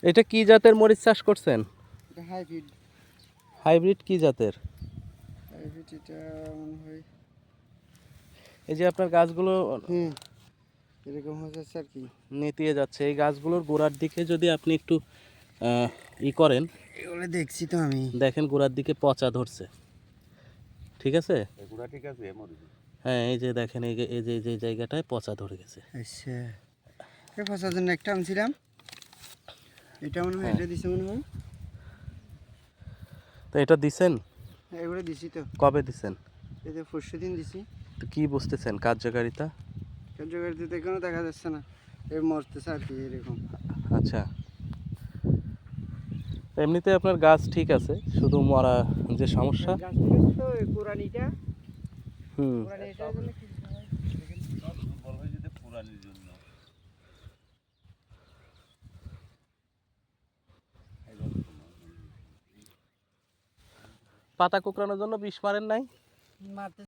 এটা কি জাতের মরিচ চাষ করছেন? এটা হাইব্রিড। হাইব্রিড কি জাতের? হাইব্রিড এটা মনে হয় এই যে আপনার গাছগুলো এরকম হয়ে যাচ্ছে আর কি, নেতিয়ে যাচ্ছে। এই গাছগুলোর গোড়ার দিকে যদি আপনি একটু ই করেন, এগুলো দেখছি তো আমি। দেখেন গোড়ার দিকে পচা ধরছে, ঠিক আছে? গোড়া ঠিক আছে মরিচ। হ্যাঁ, এই যে দেখেন, এই যে জায়গাটায় পচা ধরে গেছে। আচ্ছা, এটা ফসার জন্য একটা আনছিলাম, এটা মনে হয় এটা দিছে মনে হয়। তো এটা দিছেন? হ্যাঁ, এগুলো দিছি তো। কবে দিছেন? এই যে পরশু দিন দিছি। তো কি বুঝতেছেন কার্যকারিতা? কার্যকারিতা তো এখনো দেখা যাচ্ছে না, এই মরতেছে আর কি এরকম। আচ্ছা, এমনিতে আপনার গাছ ঠিক আছে, শুধু মরা যে সমস্যা। গাছ ঠিক আছে তো, এই পুরানিটা হুম পুরানিটার জন্য কি হয়? বল হয়ে যেতে পুরানির জন্য। পাতা কুকড়ানোর জন্য বিষ মারেন নাই? মারতে